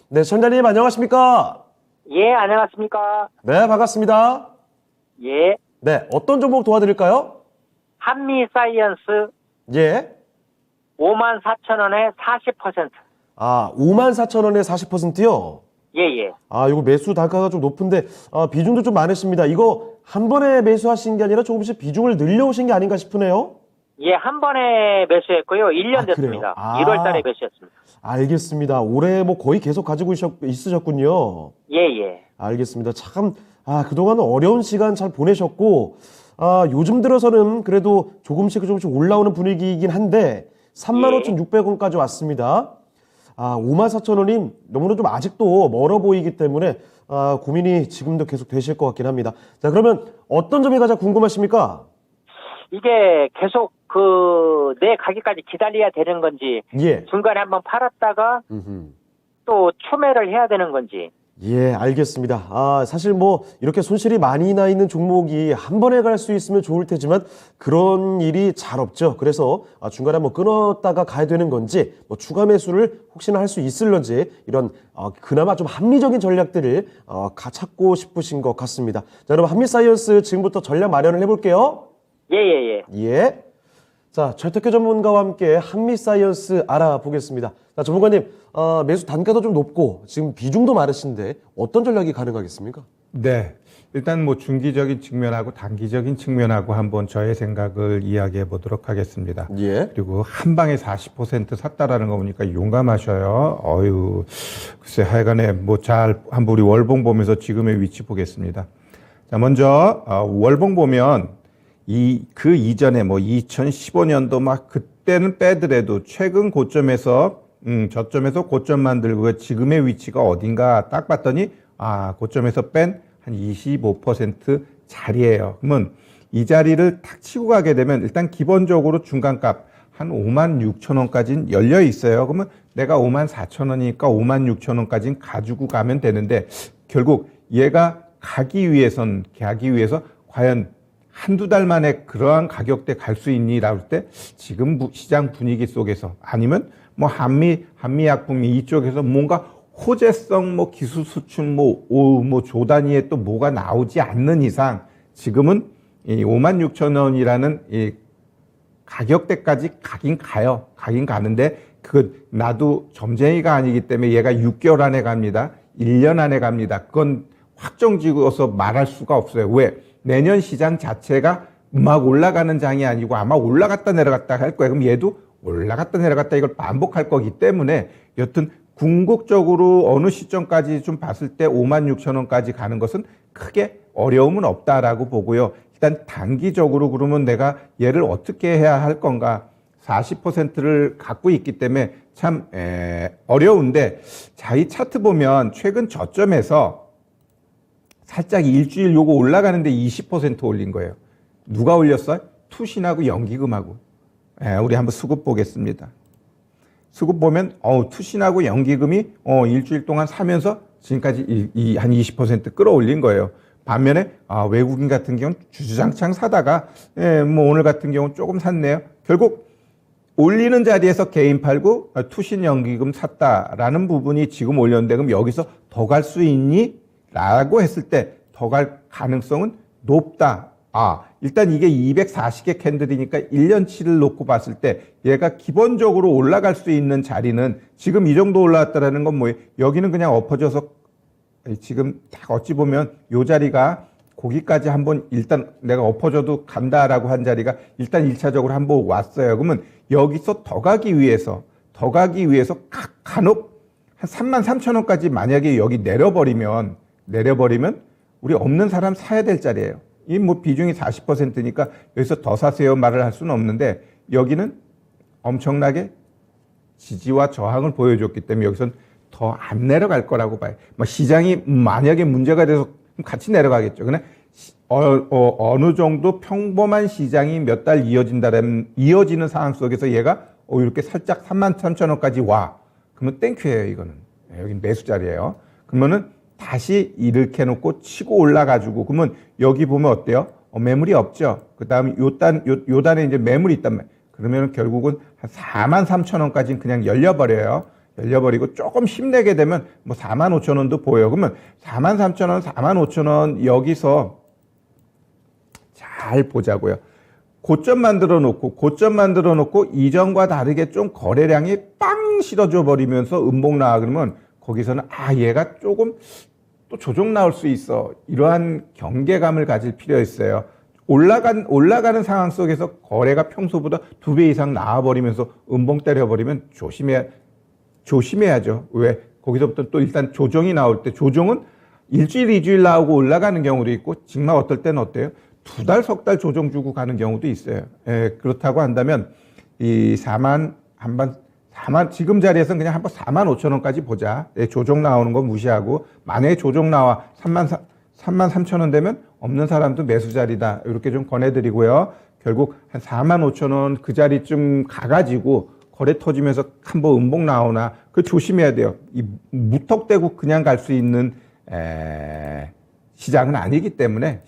네, 시청자님 안녕하십니까? 예, 안녕하십니까? 네, 반갑습니다. 예, 네, 어떤 종목 도와드릴까요? 한미사이언스 예. 54,000원에 40%. 아, 54,000원에 40%요? 예, 예. 아, 이거 매수 단가가 좀 높은데, 비중도 좀 많으십니다. 이거 한 번에 매수하신 게 아니라 조금씩 비중을 늘려오신 게 아닌가 싶으네요? 예, 한 번에 매수했고요. 1년 아, 그래요? 됐습니다. 아. 1월 달에 매수했습니다. 알겠습니다. 올해 뭐 거의 계속 가지고 있으셨군요. 예, 예. 알겠습니다. 참, 그동안 어려운 시간 잘 보내셨고, 요즘 들어서는 그래도 조금씩 올라오는 분위기이긴 한데, 35,600원까지 왔습니다. 54,000원이 너무나 좀 아직도 멀어 보이기 때문에, 고민이 지금도 계속 되실 것 같긴 합니다. 자, 그러면 어떤 점이 가장 궁금하십니까? 이게 계속 내 가기까지 기다려야 되는 건지, 예. 중간에 한번 팔았다가 또 추매를 해야 되는 건지. 예, 알겠습니다. 사실 뭐 이렇게 손실이 많이 나 있는 종목이 한 번에 갈 수 있으면 좋을 테지만 그런 일이 잘 없죠. 그래서 중간에 한번 끊었다가 가야 되는 건지 뭐 추가 매수를 혹시나 할 수 있을런지 이런 그나마 좀 합리적인 전략들을 찾고 싶으신 것 같습니다. 자, 여러분 한미사이언스 지금부터 전략 마련을 해볼게요. 예, 예, 예. 예. 자, 최태규 전문가와 함께 한미사이언스 알아보겠습니다. 자, 전문가님, 매수 단가도 좀 높고 지금 비중도 많으신데 어떤 전략이 가능하겠습니까? 네. 일단 뭐 중기적인 측면하고 단기적인 측면하고 한번 저의 생각을 이야기해 보도록 하겠습니다. 예. 그리고 한 방에 40% 샀다라는 거 보니까 용감하셔요. 글쎄 하여간에 뭐 잘 한번 우리 월봉 보면서 지금의 위치 보겠습니다. 자, 먼저 월봉 보면 그 이전에 뭐 2015년도 막 그때는 빼더라도 최근 고점에서 저점에서 고점 만들고 지금의 위치가 어딘가 딱 봤더니 고점에서 뺀 한 25% 자리예요. 그러면 이 자리를 탁 치고 가게 되면 일단 기본적으로 중간값 한 56,000원까지는 열려 있어요. 그러면 내가 54,000원이니까 56,000원까지는 가지고 가면 되는데 결국 얘가 가기 위해서 과연 한두 달 만에 그러한 가격대 갈 수 있니라고 할 때 지금 시장 분위기 속에서 아니면 뭐 한미약품이 이쪽에서 뭔가 호재성 뭐 기술 수출 뭐 조 단위에 또 뭐가 나오지 않는 이상 지금은 이 56,000원이라는 이 가격대까지 가긴 가는데 나도 점쟁이가 아니기 때문에 얘가 6개월 안에 갑니다. 1년 안에 갑니다. 그건 확정 지어서 말할 수가 없어요. 왜? 내년 시장 자체가 막 올라가는 장이 아니고 아마 올라갔다 내려갔다 할 거예요. 그럼 얘도 올라갔다 내려갔다 이걸 반복할 거기 때문에 여튼 궁극적으로 어느 시점까지 좀 봤을 때 56,000원까지 가는 것은 크게 어려움은 없다라고 보고요. 일단 단기적으로 그러면 내가 얘를 어떻게 해야 할 건가? 40%를 갖고 있기 때문에 참 어려운데 자, 이 차트 보면 최근 저점에서 살짝 일주일 요거 올라가는데 20% 올린 거예요. 누가 올렸어요? 투신하고 연기금하고. 우리 한번 수급 보겠습니다. 수급 보면 투신하고 연기금이 일주일 동안 사면서 지금까지 한 20% 끌어올린 거예요. 반면에 외국인 같은 경우는 주주장창 사다가 뭐 오늘 같은 경우는 조금 샀네요. 결국 올리는 자리에서 개인 팔고 투신 연기금 샀다라는 부분이 지금 올렸는데 그럼 여기서 더 갈 수 있니? 라고 했을 때 더 갈 가능성은 높다. 일단 이게 240개 캔들이니까 1년치를 놓고 봤을 때 얘가 기본적으로 올라갈 수 있는 자리는 지금 이 정도 올라왔다라는 건 뭐예요? 여기는 그냥 엎어져서 지금 딱 어찌 보면 요 자리가 거기까지 한번 일단 내가 엎어져도 간다라고 한 자리가 일단 1차적으로 한번 왔어요. 그러면 여기서 더 가기 위해서 간혹 한 33,000원까지 만약에 여기 내려버리면 우리 없는 사람 사야 될 자리예요. 이 뭐 비중이 40%니까 여기서 더 사세요 말을 할 수는 없는데 여기는 엄청나게 지지와 저항을 보여줬기 때문에 여기선 더 안 내려갈 거라고 봐요. 뭐 시장이 만약에 문제가 돼서 같이 내려가겠죠. 근데 어느 정도 평범한 시장이 몇 달 이어지는 상황 속에서 얘가 이렇게 살짝 33,000원까지 와. 그러면 땡큐예요, 이거는. 여긴 매수 자리예요. 그러면은 다시 이렇게 해놓고 치고 올라가지고 그러면 여기 보면 어때요? 매물이 없죠. 그 다음에 요 단에 이제 매물이 있단 말이에요. 그러면 결국은 한 43,000원까지는 그냥 열려버려요. 열려버리고 조금 힘내게 되면 뭐 45,000원도 보여요. 그러면 43,000원, 45,000원 여기서 잘 보자고요. 고점 만들어 놓고 이전과 다르게 좀 거래량이 빵 실어줘 버리면서 음봉 나와 그러면 거기서는 얘가 조금 또 조정 나올 수 있어. 이러한 경계감을 가질 필요 있어요. 올라가는 상황 속에서 거래가 평소보다 2배 이상 나와버리면서 음봉 때려버리면 조심해야죠. 왜? 거기서부터 또 일단 조정이 나올 때 조정은 일주일, 2주일 나오고 올라가는 경우도 있고 정말 어떨 때는 어때요? 2달, 3달 조정 주고 가는 경우도 있어요. 그렇다고 한다면 이 4만 지금 자리에서는 그냥 한번 45,000원까지 보자. 조정 나오는 건 무시하고 만약에 조정 나와 33,000원 되면 없는 사람도 매수 자리다. 이렇게 좀 권해드리고요. 결국 한 45,000원 그 자리쯤 가가지고 거래 터지면서 한번 음봉 나오나 그 조심해야 돼요. 이 무턱대고 그냥 갈 수 있는 시장은 아니기 때문에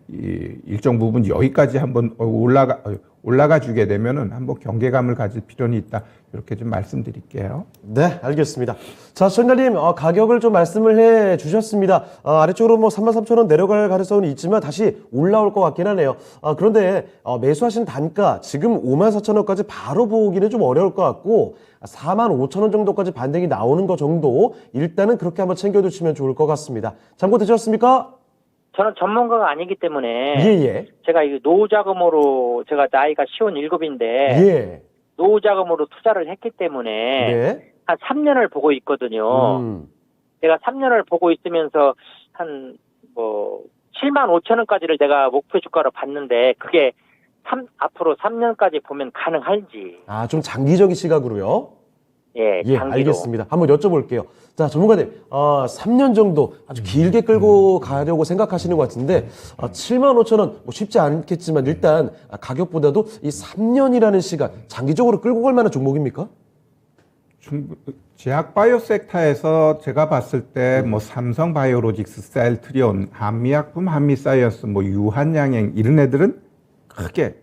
이 일정 부분 여기까지 한번 올라가 주게 되면은 한번 경계감을 가질 필요는 있다. 이렇게 좀 말씀드릴게요. 네, 알겠습니다. 자, 시청자님, 가격을 좀 말씀을 해 주셨습니다. 아래쪽으로 뭐 33,000원 내려갈 가능성은 있지만 다시 올라올 것 같긴 하네요. 그런데 매수하신 단가 지금 54,000원까지 바로 보기는 좀 어려울 것 같고 45,000원 정도까지 반등이 나오는 거 정도 일단은 그렇게 한번 챙겨두시면 좋을 것 같습니다. 참고 되셨습니까? 저는 전문가가 아니기 때문에 예. 제가 이 노후 자금으로 제가 나이가 57인데 예. 노후 자금으로 투자를 했기 때문에 네. 한 3년을 보고 있거든요. 제가 3년을 보고 있으면서 한 75,000원까지를 내가 목표 주가로 봤는데 그게 앞으로 3년까지 보면 가능할지. 좀 장기적인 시각으로요? 예, 장기로. 알겠습니다. 한번 여쭤볼게요. 자, 전문가님, 3년 정도 아주 길게 끌고 가려고 생각하시는 것 같은데, 75,000원, 쉽지 않겠지만 일단 가격보다도 이 3년이라는 시간, 장기적으로 끌고 갈 만한 종목입니까? 제약바이오 섹터에서 제가 봤을 때 삼성 바이오로직스, 셀트리온, 한미약품, 한미사이언스, 유한양행 이런 애들은 크게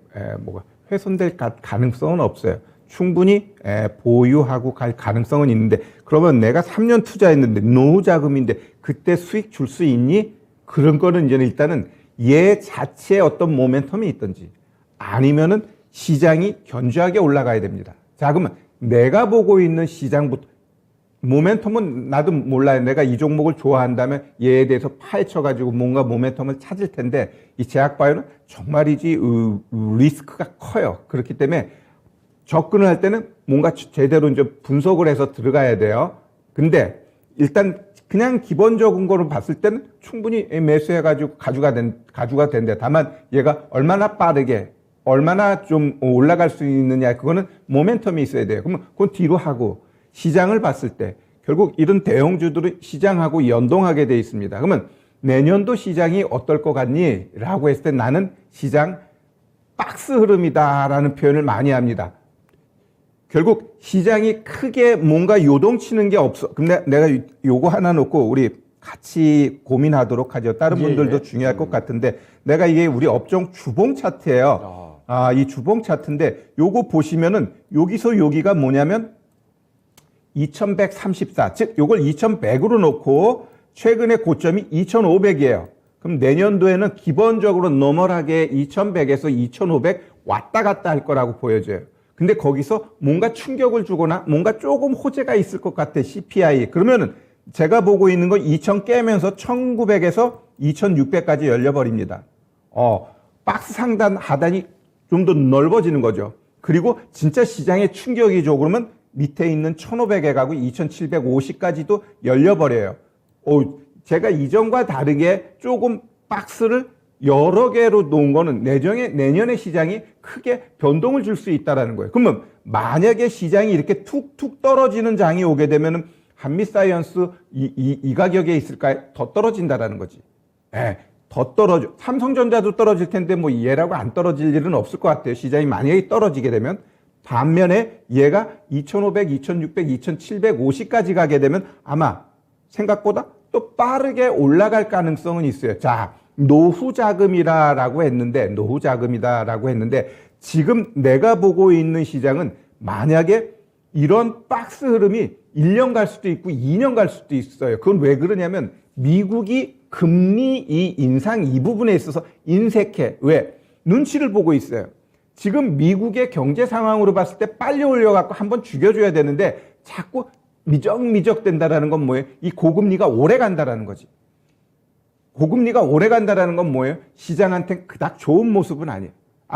훼손될 가능성은 없어요. 충분히 보유하고 갈 가능성은 있는데 그러면 내가 3년 투자했는데 노후 자금인데 그때 수익 줄 수 있니? 그런 거는 이제 일단은 얘 자체의 어떤 모멘텀이 있든지 아니면은 시장이 견조하게 올라가야 됩니다. 자, 그러면 내가 보고 있는 시장부터 모멘텀은 나도 몰라요. 내가 이 종목을 좋아한다면 얘에 대해서 파헤쳐가지고 뭔가 모멘텀을 찾을 텐데 이 제약바이오는 정말이지 리스크가 커요. 그렇기 때문에 접근을 할 때는 뭔가 제대로 이제 분석을 해서 들어가야 돼요. 근데 일단 그냥 기본적인 거로 봤을 때는 충분히 매수해가지고 가주가 된대. 다만 얘가 얼마나 빠르게, 얼마나 좀 올라갈 수 있느냐, 그거는 모멘텀이 있어야 돼요. 그러면 그건 뒤로 하고 시장을 봤을 때 결국 이런 대형주들은 시장하고 연동하게 돼 있습니다. 그러면 내년도 시장이 어떨 것 같니? 라고 했을 때 나는 시장 박스 흐름이다라는 표현을 많이 합니다. 결국 시장이 크게 뭔가 요동치는 게 없어. 근데 내가 요거 하나 놓고 우리 같이 고민하도록 하죠. 다른 분들도 중요할 것 같은데 내가 이게 우리 업종 주봉 차트예요. 이 주봉 차트인데 요거 보시면은 여기서 여기가 뭐냐면 2134, 즉 요걸 2100으로 놓고 최근의 고점이 2500이에요. 그럼 내년도에는 기본적으로 노멀하게 2100에서 2500 왔다 갔다 할 거라고 보여져요. 근데 거기서 뭔가 충격을 주거나 뭔가 조금 호재가 있을 것 같아, CPI. 그러면은 제가 보고 있는 건 2000 깨면서 1900에서 2600까지 열려버립니다. 박스 상단 하단이 좀 더 넓어지는 거죠. 그리고 진짜 시장에 충격이 줘 그러면 밑에 있는 1500에 가고 2750까지도 열려버려요. 제가 이전과 다르게 조금 박스를 여러 개로 놓은 거는 내년에 시장이 크게 변동을 줄 수 있다는 거예요. 그러면 만약에 시장이 이렇게 툭툭 떨어지는 장이 오게 되면은 한미사이언스 이 가격에 있을까요? 더 떨어진다라는 거지. 더 떨어져. 삼성전자도 떨어질 텐데 얘라고 안 떨어질 일은 없을 것 같아요. 시장이 만약에 떨어지게 되면. 반면에 얘가 2500, 2600, 2750까지 가게 되면 아마 생각보다 또 빠르게 올라갈 가능성은 있어요. 자, 노후 자금이다라고 했는데 지금 내가 보고 있는 시장은 만약에 이런 박스 흐름이 1년 갈 수도 있고 2년 갈 수도 있어요. 그건 왜 그러냐면 미국이 금리 이 인상 이 부분에 있어서 인색해. 왜? 눈치를 보고 있어요. 지금 미국의 경제 상황으로 봤을 때 빨리 올려갖고 한번 죽여줘야 되는데 자꾸 미적미적 된다라는 건 뭐예요? 이 고금리가 오래 간다라는 거지. 고금리가 오래 간다라는 건 뭐예요? 시장한테 그닥 좋은 모습은 아니에요.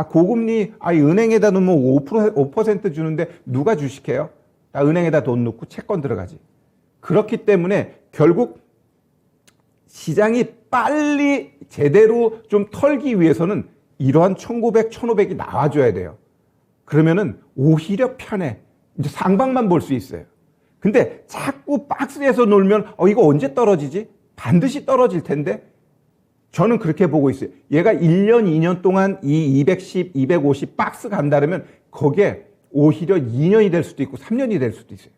고금리, 이 은행에다 놓으면 5% 주는데 누가 주식해요? 은행에다 돈 넣고 채권 들어가지. 그렇기 때문에 결국 시장이 빨리 제대로 좀 털기 위해서는 이러한 1900, 1500이 나와줘야 돼요. 그러면은 오히려 편해. 이제 상방만 볼 수 있어요. 근데 자꾸 박스에서 놀면 이거 언제 떨어지지? 반드시 떨어질 텐데 저는 그렇게 보고 있어요. 얘가 1년, 2년 동안 이 210, 250 박스 간다면 거기에 오히려 2년이 될 수도 있고 3년이 될 수도 있어요.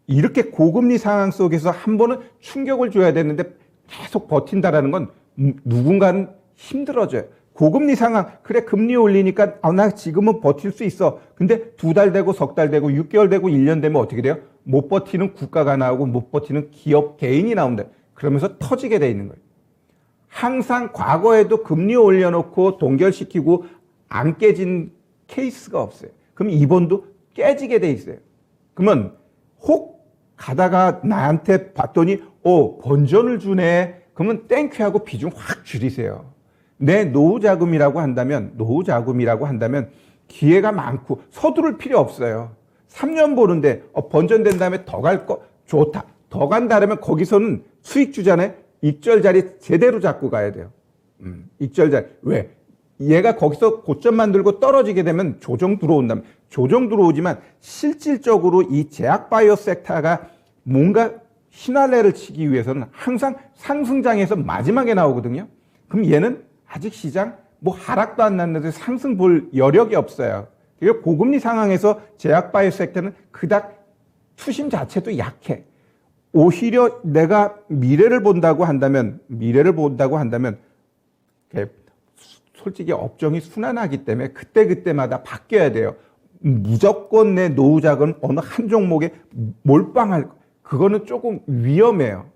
이렇게 고금리 상황 속에서 한 번은 충격을 줘야 되는데 계속 버틴다라는 건 누군가는 힘들어져요. 고금리 상황, 그래 금리 올리니까 나 지금은 버틸 수 있어. 근데 2달 되고 석 달 되고 6개월 되고 1년 되면 어떻게 돼요? 못 버티는 국가가 나오고 못 버티는 기업, 개인이 나온다. 그러면서 터지게 돼 있는 거예요. 항상 과거에도 금리 올려놓고 동결시키고 안 깨진 케이스가 없어요. 그럼 이번도 깨지게 돼 있어요. 그러면 혹 가다가 나한테 봤더니 번전을 주네. 그러면 땡큐하고 비중 확 줄이세요. 내 노후 자금이라고 한다면 기회가 많고 서두를 필요 없어요. 3년 보는데 번전된 다음에 더 갈 거 좋다. 더 간다면 거기서는 수익 주잖아요. 익절 자리 제대로 잡고 가야 돼요. 익절 자리. 왜? 얘가 거기서 고점 만들고 떨어지게 되면 조정 들어온다면 조정 들어오지만 실질적으로 이 제약 바이오 섹터가 뭔가 신활래를 치기 위해서는 항상 상승장에서 마지막에 나오거든요. 그럼 얘는 아직 시장 하락도 안 났는데 상승 볼 여력이 없어요. 그리고 고금리 상황에서 제약 바이오 섹터는 그닥 투심 자체도 약해. 오히려 내가 미래를 본다고 한다면 솔직히 업종이 순환하기 때문에 그때마다 바뀌어야 돼요. 무조건 내 노후 자금 어느 한 종목에 몰빵할 그거는 조금 위험해요.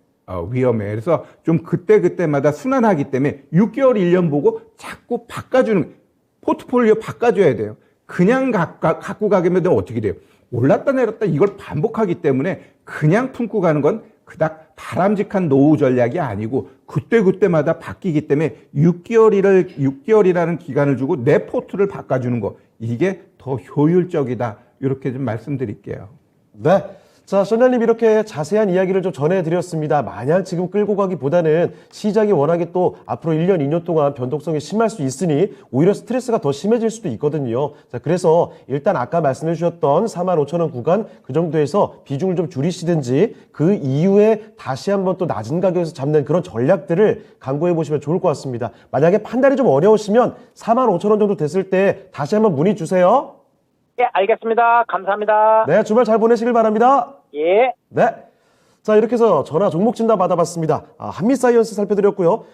위험해. 그래서 좀 그때마다 순환하기 때문에 6개월, 1년 보고 자꾸 바꿔주는, 포트폴리오 바꿔줘야 돼요. 그냥 갖고 가게 되면 어떻게 돼요? 올랐다 내렸다 이걸 반복하기 때문에 그냥 품고 가는 건 그닥 바람직한 노후 전략이 아니고 그때마다 바뀌기 때문에 6개월이라는 기간을 주고 내 포트를 바꿔주는 거, 이게 더 효율적이다. 이렇게 좀 말씀드릴게요. 네. 자, 션달님 이렇게 자세한 이야기를 좀 전해드렸습니다. 마냥 지금 끌고 가기보다는 시장이 워낙에 또 앞으로 1년, 2년 동안 변동성이 심할 수 있으니 오히려 스트레스가 더 심해질 수도 있거든요. 자, 그래서 일단 아까 말씀해 주셨던 45,000원 구간 그 정도에서 비중을 좀 줄이시든지 그 이후에 다시 한번 또 낮은 가격에서 잡는 그런 전략들을 강구해 보시면 좋을 것 같습니다. 만약에 판단이 좀 어려우시면 45,000원 정도 됐을 때 다시 한번 문의 주세요. 예, 알겠습니다. 감사합니다. 네, 주말 잘 보내시길 바랍니다. 예. 네. 자, 이렇게 해서 전화 종목 진단 받아봤습니다. 한미사이언스 살펴드렸고요.